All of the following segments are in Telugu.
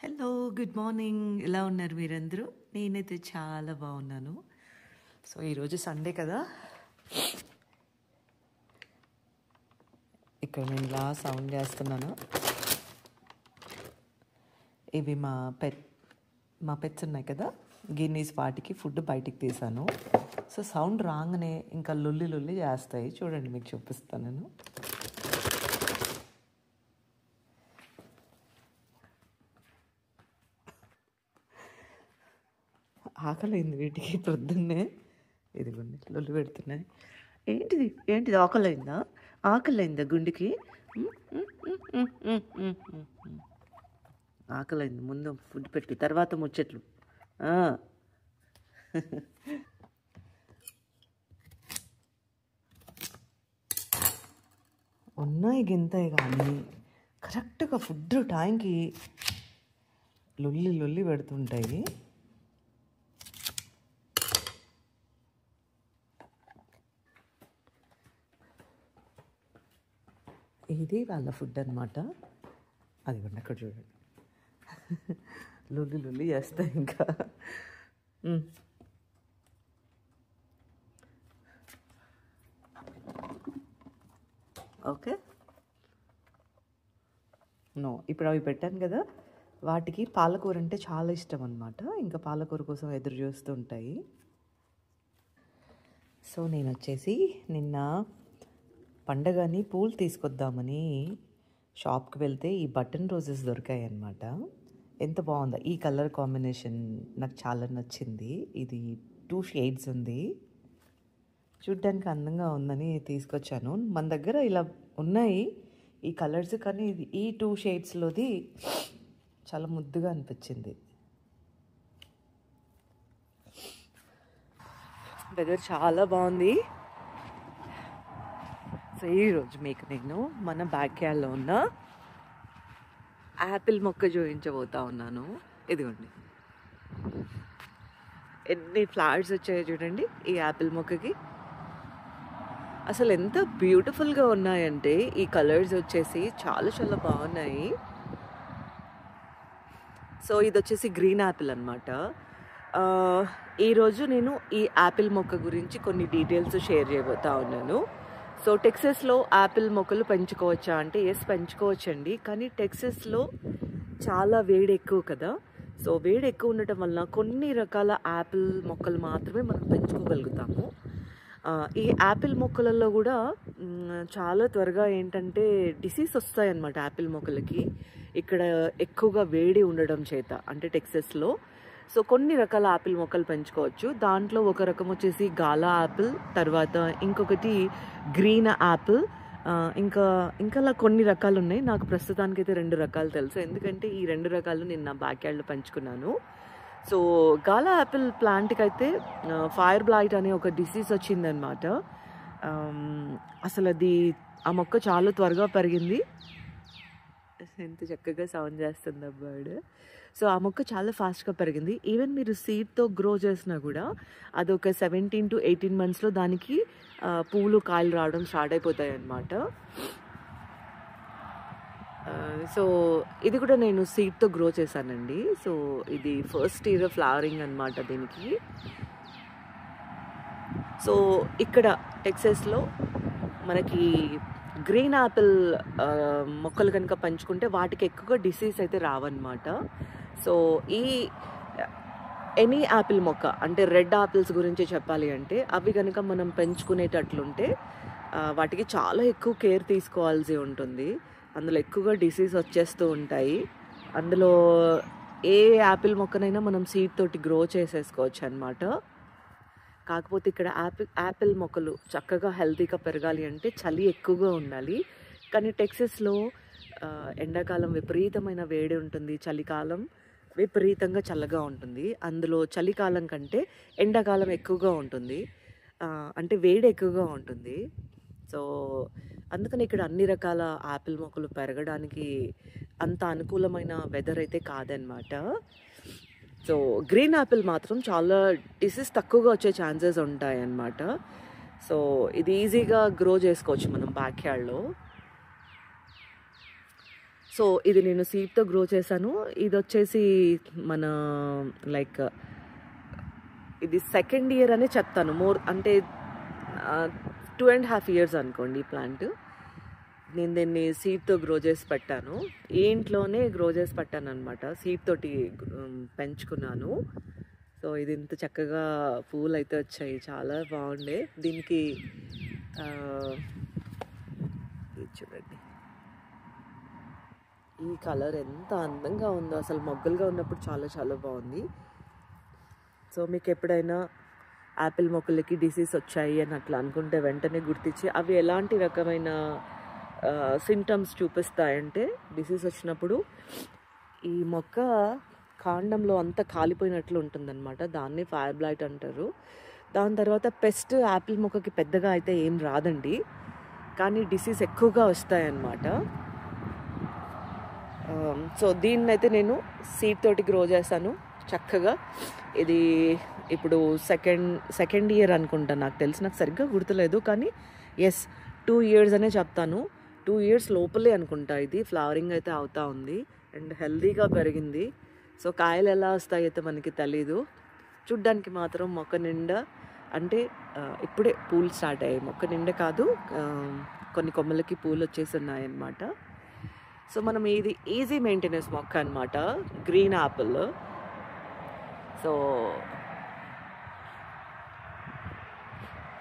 Hello, good morning. ఎలా ఉన్నారు మీరందరూ? నేనైతే చాలా బాగున్నాను. సో ఈరోజు సండే కదా, ఇక్కడ నేను ఇలా సౌండ్ చేస్తున్నాను. ఇవి మా పెట్స్ ఉన్నాయి కదా, గిన్నీస్, వాటికి ఫుడ్ బయటికి తీసాను. సో సౌండ్ రాగానే ఇంకా లొల్లి చేస్తాయి. చూడండి, మీకు చూపిస్తాను నేను. ఆకలైంది వీటికి పొద్దున్నే. ఇదిగోండి, లొల్లి పెడుతున్నాయి. ఏంటిది ఆకలైందా గుండెకి? ఆకలైంది, ముందు ఫుడ్ పెట్టు, తర్వాత ముచ్చట్లు. ఉన్నాయి గింతాయి, కానీ కరెక్ట్గా ఫుడ్ టైంకి లొల్లి పెడుతుంటాయి. ఇది వాళ్ళ ఫుడ్ అనమాట. అదిగోండి అక్కడ చూడండి, లొల్లి చేస్తాయి ఇంకా. ఓకే, ఇప్పుడు అవి పెట్టాను కదా, వాటికి పాలకూర అంటే చాలా ఇష్టం అనమాట. ఇంకా పాలకూర కోసం ఎదురు చూస్తూ ఉంటాయి. సో నేను వచ్చేసి నిన్న పండగని పూలు తీసుకొద్దామని షాప్కి వెళ్తే ఈ బటన్ రోజెస్ దొరికాయి అన్నమాట. ఎంత బాగుందో ఈ కలర్ కాంబినేషన్, నాకు చాలా నచ్చింది. ఇది 2 షేడ్స్ ఉంది, చూడ్డానికి అందంగా ఉందని తీసుకొచ్చాను. మన దగ్గర ఇలా ఉన్నాయి ఈ కలర్స్, కానీ ఈ 2 షేడ్స్లోది చాలా ముద్దుగా అనిపించింది. వెదర్ చాలా బాగుంది. సో ఈరోజు మీకు నేను మన బ్యాక్ యార్డ్లో ఉన్న యాపిల్ మొక్క చూపించబోతా ఉన్నాను. ఇదిగోండి, ఎన్ని ఫ్లవర్స్ వచ్చాయో చూడండి ఈ యాపిల్ మొక్కకి. అసలు ఎంత బ్యూటిఫుల్గా ఉన్నాయంటే ఈ కలర్స్ వచ్చేసి చాలా బాగున్నాయి. సో ఇది వచ్చేసి గ్రీన్ యాపిల్ అనమాట. ఈరోజు నేను ఈ యాపిల్ మొక్క గురించి కొన్ని డీటెయిల్స్ షేర్ చేయబోతా ఉన్నాను. సో టెక్సస్లో యాపిల్ మొక్కలు పెంచుకోవచ్చా అంటే ఎస్, పెంచుకోవచ్చండి. కానీ టెక్సస్లో చాలా వేడి ఎక్కువ కదా. సో వేడి ఎక్కువ ఉండటం వల్ల కొన్ని రకాల యాపిల్ మొక్కలు మాత్రమే మనం పెంచుకోగలుగుతాము. ఈ యాపిల్ మొక్కలలో కూడా చాలా త్వరగా ఏంటంటే డిసీజ్ వస్తాయన్నమాట యాపిల్ మొక్కలకి, ఇక్కడ ఎక్కువగా వేడి ఉండడం చేత, అంటే టెక్సస్లో. సో కొన్ని రకాల యాపిల్ మొక్కలు పెంచుకోవచ్చు. దాంట్లో ఒక రకం వచ్చేసి గాలా యాపిల్, తర్వాత ఇంకొకటి గ్రీన్ యాపిల్, ఇంకా కొన్ని రకాలు ఉన్నాయి. నాకు ప్రస్తుతానికైతే 2 రకాలు తెలుసు, ఎందుకంటే ఈ 2 రకాలు నేను నా బ్యాక్ యార్డ్లో పెంచుకున్నాను. సో గాలా యాపిల్ ప్లాంట్కి అయితే ఫైర్ బ్లైట్ అనే ఒక డిసీజ్ వచ్చిందనమాట. అసలు ఆ మొక్క చాలా త్వరగా పెరిగింది. ఎంత చక్కగా సౌండ్ చేస్తుంది అబ్బాడు. సో ఆ మొక్క చాలా ఫాస్ట్గా పెరిగింది. ఈవెన్ మీరు సీడ్తో గ్రో చేసినా కూడా అదొక 17 to 18 monthsలో దానికి పూలు కాయలు రావడం స్టార్ట్ అయిపోతాయి అన్నమాట. సో ఇది కూడా నేను సీడ్తో గ్రో చేశానండి. సో ఇది ఫస్ట్ ఇయర్ ఫ్లవరింగ్ అనమాట దీనికి. సో ఇక్కడ టెక్సస్లో మనకి గ్రీన్ యాపిల్ మొక్కలు కనుక పెంచుకుంటే వాటికి ఎక్కువగా డిసీజ్ అయితే రావన్నమాట. సో ఎనీ యాపిల్ మొక్క, అంటే రెడ్ యాపిల్స్ గురించి చెప్పాలి అంటే, అవి కనుక మనం పెంచుకునేటట్లుంటే వాటికి చాలా ఎక్కువ కేర్ తీసుకోవాల్సి ఉంటుంది. అందులో ఎక్కువగా డిసీజ్ వచ్చేస్తూ ఉంటాయి. అందులో ఏ యాపిల్ మొక్కనైనా మనం సీడ్ తోటి గ్రో చేసేసుకోవచ్చు అనమాట. కాకపోతే ఇక్కడ యాపిల్ మొక్కలు చక్కగా హెల్తీగా పెరగాలి అంటే చలి ఎక్కువగా ఉండాలి. కానీ టెక్సస్లో ఎండాకాలం విపరీతమైన వేడి ఉంటుంది, చలికాలం విపరీతంగా చల్లగా ఉంటుంది. అందులో చలికాలం కంటే ఎండాకాలం ఎక్కువగా ఉంటుంది, అంటే వేడి ఎక్కువగా ఉంటుంది. సో అందుకని ఇక్కడ అన్ని రకాల యాపిల్ మొక్కలు పెరగడానికి అంత అనుకూలమైన వెదర్ అయితే కాదనమాట. సో గ్రీన్ యాపిల్ మాత్రం చాలా డిసీజ్ తక్కువగా వచ్చే ఛాన్సెస్ ఉంటాయి అన్నమాట. సో ఇది ఈజీగా గ్రో చేసుకోవచ్చు మనం బ్యాక్ యార్డ్లో. సో ఇది నేను సీడ్తో గ్రో చేశాను. ఇది వచ్చేసి మన లైక్ ఇది సెకండ్ ఇయర్ అనే చెప్తాను. అంటే 2.5 years అనుకోండి ఈ ప్లాంట్. నేను దీన్ని సీడ్తో గ్రో చేసి పెట్టాను. ఈ ఇంట్లోనే గ్రో చేసి పెట్టాను అనమాట. సీడ్ తోటి పెంచుకున్నాను. సో ఇది ఇంత చక్కగా పూలు అయితే వచ్చాయి, చాలా బాగుండే. దీనికి చూడండి ఈ కలర్ ఎంత అందంగా ఉందో, అసలు మొగ్గలుగా ఉన్నప్పుడు చాలా చాలా బాగుంది. సో మీకు ఎప్పుడైనా యాపిల్ మొక్కలకి డిసీజ్ వచ్చాయి అని అట్లా అనుకుంటే వెంటనే గుర్తించి అవి ఎలాంటి రకమైన సింటమ్స్ చూపిస్తాయంటే, డిసీజ్ వచ్చినప్పుడు ఈ మొక్క కాండంలో అంతా కాలిపోయినట్లు ఉంటుందన్నమాట. దాన్ని ఫైర్ బ్లైట్ అంటారు. దాని తర్వాత పెస్ట్ యాపిల్ మొక్కకి పెద్దగా అయితే ఏం రాదండి, కానీ డిసీజ్ ఎక్కువగా వస్తాయన్నమాట. సో దీన్ని అయితే నేను సీడ్ తోటి గ్రో చేశాను చక్కగా. ఇది ఇప్పుడు సెకండ్ ఇయర్ అనుకుంటా, నాకు తెలిసి, నాకు సరిగ్గా గుర్తులేదు, కానీ ఎస్ 2 years అనే చెప్తాను. 2 years లోపలే అనుకుంటా ఇది ఫ్లవరింగ్ అయితే అవుతా ఉంది అండ్ హెల్దీగా పెరిగింది. సో కాయలు ఎలా వస్తాయి అయితే మనకి తెలీదు. చూడ్డానికి మాత్రం మొక్క నిండా, అంటే ఇప్పుడే పూలు స్టార్ట్ అయ్యాయి. మొక్క నిండా కాదు, కొన్ని కొమ్మలకి పూలు వచ్చేసి ఉన్నాయి అన్నమాట. సో మనం ఇది ఈజీ మెయింటెనెన్స్ మొక్క అనమాట, గ్రీన్ యాపిల్. సో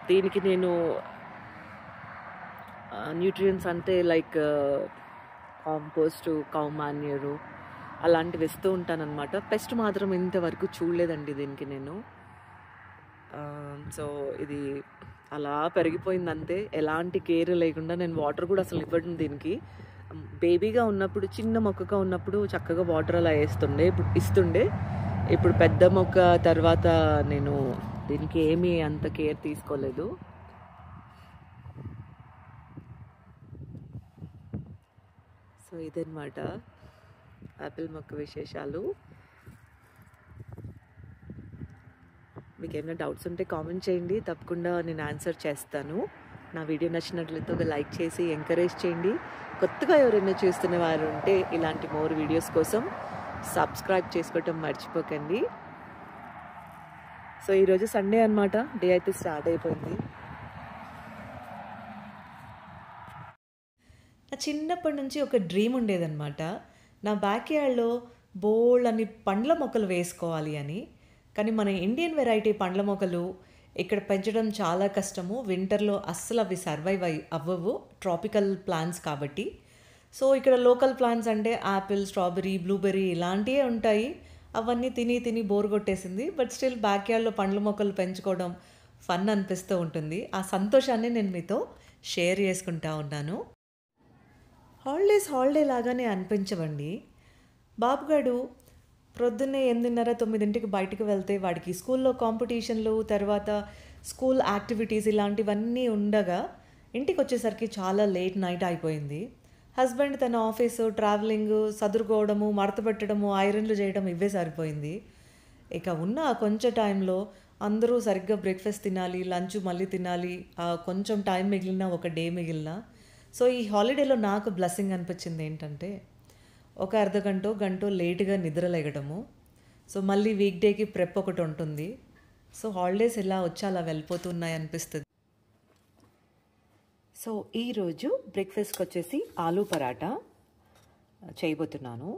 దీనికి నేను న్యూట్రియంట్స్ అంటే లైక్ కాంపోస్ట్, కౌ మాన్యూరు అలాంటివి ఇస్తూ ఉంటానన్నమాట. పెస్ట్ మాత్రం ఇంతవరకు చూడలేదండి దీనికి నేను. సో ఇది అలా పెరిగిపోయింది అంతే, ఎలాంటి కేర్ లేకుండా. నేను వాటర్ కూడా అసలు ఇవ్వడం దీనికి. బేబీగా ఉన్నప్పుడు, చిన్న మొక్కగా ఉన్నప్పుడు చక్కగా వాటర్ అలా ఇస్తుండే. ఇప్పుడు పెద్ద మొక్క తర్వాత నేను దీనికి ఏమీ అంత కేర్ తీసుకోలేదు. సో ఇదన్నమాట యాపిల్ మొక్క విశేషాలు. మీకు ఏమైనా డౌట్స్ ఉంటే కామెంట్ చేయండి, తప్పకుండా నేను ఆన్సర్ చేస్తాను. నా వీడియో నచ్చినట్లయితే ఒక లైక్ చేసి ఎంకరేజ్ చేయండి. కొత్తగా ఎవరైనా చూస్తున్న వారు ఉంటే ఇలాంటి మోర్ వీడియోస్ కోసం సబ్స్క్రైబ్ చేసుకోవటం మర్చిపోకండి. సో ఈరోజు సండే అనమాట, డే అయితే స్టార్ట్ అయిపోయింది. నా చిన్నప్పటి నుంచి ఒక డ్రీమ్ ఉండేదన్నమాట, నా బ్యాక్ యార్డ్లో బోల్డ్ అని పండ్ల మొక్కలు వేసుకోవాలి అని. కానీ మన ఇండియన్ వెరైటీ పండ్ల మొక్కలు ఇక్కడ పెంచడం చాలా కష్టము. వింటర్లో అస్సలు అవి సర్వైవ్ అవ్వవు, ట్రాపికల్ ప్లాంట్స్ కాబట్టి. సో ఇక్కడ లోకల్ ప్లాంట్స్ అంటే యాపిల్, స్ట్రాబెర్రీ, బ్లూబెర్రీ ఇలాంటివే ఉంటాయి. అవన్నీ తిని బోర్ కొట్టేసింది. బట్ స్టిల్ బ్యాక్ యార్డ్లో పండ్ల మొక్కలు పెంచుకోవడం ఫన్ అనిపిస్తూ ఉంటుంది. ఆ సంతోషాన్ని నేను మీతో షేర్ చేసుకుంటా ఉన్నాను. హాలిడే లాగానే అనిపించవండి. బాబుగాడు ప్రొద్దున్నే 8:30-9 బయటకు వెళ్తే వాడికి స్కూల్లో కాంపిటీషన్లు, తర్వాత స్కూల్ యాక్టివిటీస్ ఇలాంటివన్నీ ఉండగా ఇంటికి వచ్చేసరికి చాలా లేట్ నైట్ అయిపోయింది. హస్బెండ్ తన ఆఫీసు, ట్రావెలింగ్, సదురుకోవడము, మడత పెట్టడము, ఐరన్లు చేయడం ఇవే సరిపోయింది. ఇక ఉన్న కొంచెం టైంలో అందరూ సరిగ్గా బ్రేక్ఫాస్ట్ తినాలి, లంచ్ మళ్ళీ తినాలి, కొంచెం టైం మిగిలిన ఒక డే మిగిలిన. సో ఈ హాలిడేలో నాకు బ్లెస్సింగ్ అనిపించింది ఏంటంటే, ఒక గంటో లేటుగా నిద్రలేగడము. సో మళ్ళీ వీక్ డేకి ప్రెప్ ఒకటి ఉంటుంది. సో హాలిడేస్ ఎలా వచ్చి అలా వెళ్ళిపోతున్నాయి అనిపిస్తుంది. సో ఈరోజు బ్రేక్ఫాస్ట్కి వచ్చేసి ఆలూ పరాటా చేయబోతున్నాను.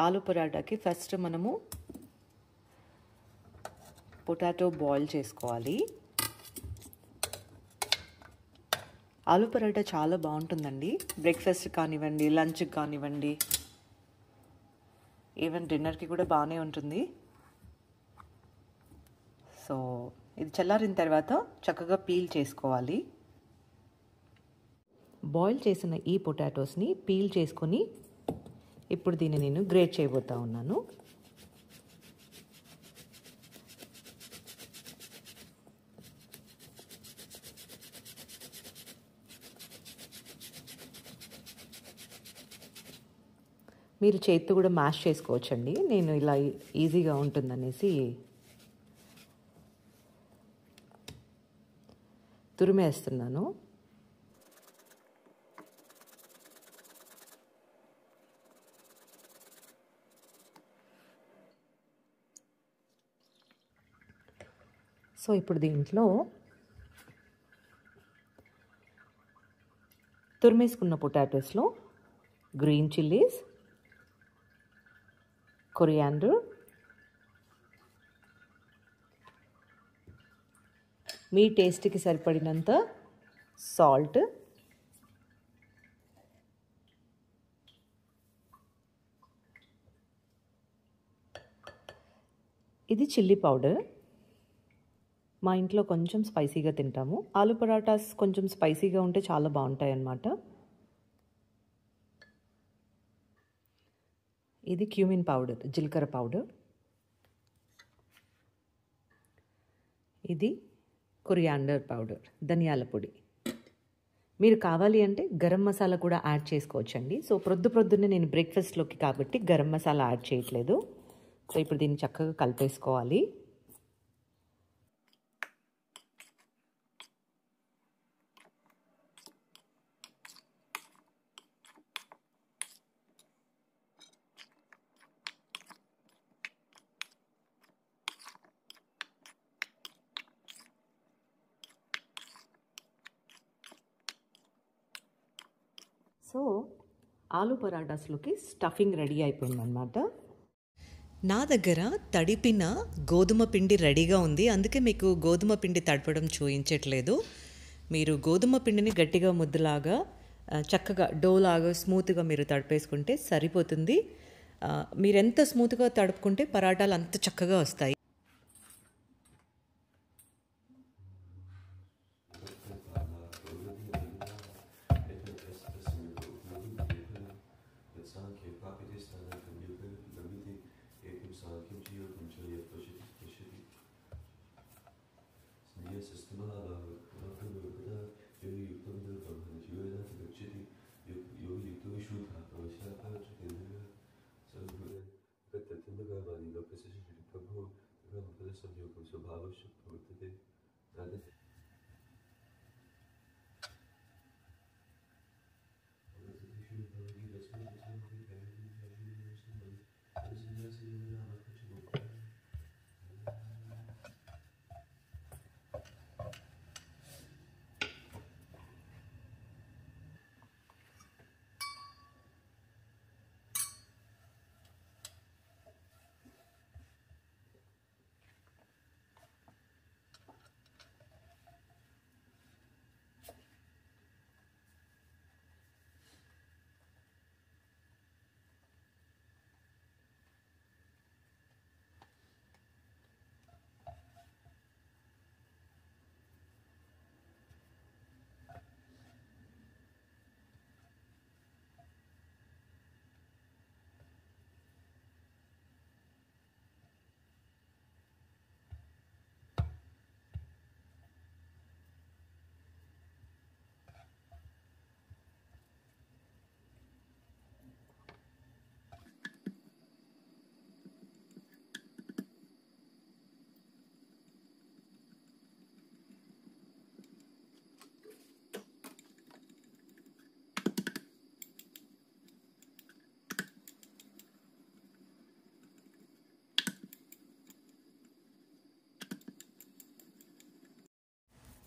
ఆలూ పరాటాకి ఫస్ట్ మనము పొటాటో బాయిల్ చేసుకోవాలి. ఆలూ పరాటా చాలా బాగుంటుందండి, బ్రేక్ఫాస్ట్ కానివ్వండి, లంచ్కి కానివ్వండి, ఈవెన్ డిన్నర్కి కూడా బాగానే ఉంటుంది. సో ఇది చల్లారిన తర్వాత చక్కగా పీల్ చేసుకోవాలి. బాయిల్ చేసిన ఈ పొటాటోస్ని పీల్ చేసుకొని ఇప్పుడు దీన్ని నేను గ్రేట్ చేయబోతా ఉన్నాను. మీరు చేతితో కూడా మ్యాష్ చేసుకోవచ్చండి, నేను ఇలా ఈజీగా ఉంటుందనేసి తురిమేస్తున్నాను. సో ఇప్పుడు దీంట్లో తురిమేసుకున్న పొటాటోస్లో గ్రీన్ చిల్లీస్, కొరియాండర్, మీ టేస్ట్కి సరిపడినంత సాల్ట్, ఇది చిల్లీ పౌడర్. మా ఇంట్లో కొంచెం స్పైసీగా తింటాము. ఆలు పరాటాస్ కొంచెం స్పైసీగా ఉంటే చాలా బాగుంటాయి అన్నమాట. ఇది క్యూమిన్ పౌడర్, జీలకర్ర పౌడర్. ఇది కొరియాండర్ పౌడర్, ధనియాల పొడి. మీరు కావాలి అంటే గరం మసాలా కూడా యాడ్ చేసుకోవచ్చండి. సో ప్రొద్దున్నే నేను బ్రేక్ఫాస్ట్లోకి కాబట్టి గరం మసాలా యాడ్ చేయట్లేదు. సో ఇప్పుడు దీన్ని చక్కగా కలిపేసుకోవాలి. సో ఆలు పరాటాస్లోకి స్టఫింగ్ రెడీ అయిపోయిందనమాట. నా దగ్గర తడిపిన గోధుమ పిండి రెడీగా ఉంది. అందుకే మీకు గోధుమ పిండి తడపడం చూపించట్లేదు. మీరు గోధుమ పిండిని గట్టిగా ముద్దలాగా చక్కగా డోలాగా స్మూత్గా మీరు తడిపేసుకుంటే సరిపోతుంది. మీరు ఎంత స్మూత్గా తడుపుకుంటే పరాటాలు అంత చక్కగా వస్తాయి.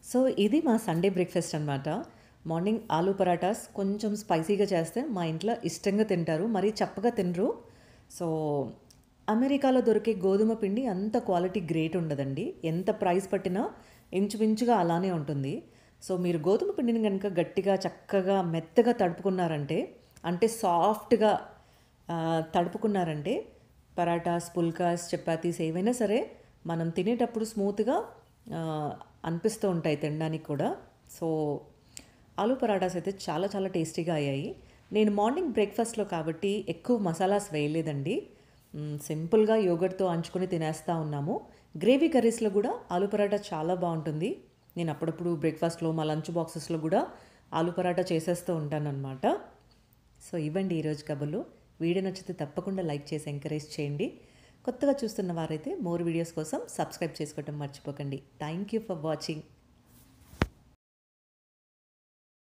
సో ఇది మా సండే బ్రేక్ఫాస్ట్ అనమాట. మార్నింగ్ ఆలు పరాటాస్ కొంచెం స్పైసీగా చేస్తే మా ఇంట్లో ఇష్టంగా తింటారు, మరీ చప్పగా తినరు. సో అమెరికాలో దొరికే గోధుమ పిండి అంత క్వాలిటీ గ్రేట్ ఉండదండి. ఎంత ప్రైస్ పట్టినా ఇంచుమించుగా అలానే ఉంటుంది. సో మీరు గోధుమ పిండిని కనుక గట్టిగా చక్కగా మెత్తగా తడుపుకున్నారంటే, అంటే సాఫ్ట్గా తడుపుకున్నారంటే పరాటాస్, పుల్కాస్, చపాతీస్ ఏవైనా సరే మనం తినేటప్పుడు స్మూత్గా అనిపిస్తూ ఉంటాయి తినడానికి కూడా. సో ఆలు పరాటాస్ అయితే చాలా చాలా టేస్టీగా అయ్యాయి. నేను మార్నింగ్ బ్రేక్ఫాస్ట్లో కాబట్టి ఎక్కువ మసాలాస్ వేయలేదండి. సింపుల్గా యోగర్ట్తో అంచుకొని తినేస్తూ ఉన్నాము. గ్రేవీ కర్రీస్లో కూడా ఆలు పరాటా చాలా బాగుంటుంది. నేను అప్పుడప్పుడు బ్రేక్ఫాస్ట్లో మా లంచ్ బాక్సెస్లో కూడా ఆలు పరాటా చేసేస్తూ ఉంటానన్నమాట. సో ఇవ్వండి ఈరోజు కబుర్లు. వీడియో నచ్చితే తప్పకుండా లైక్ చేసి ఎంకరేజ్ చేయండి. కొత్తగా చూస్తున్న వారైతే మోర్ వీడియోస్ కోసం సబ్స్క్రైబ్ చేసుకోవడం మర్చిపోకండి. Thank you for watching.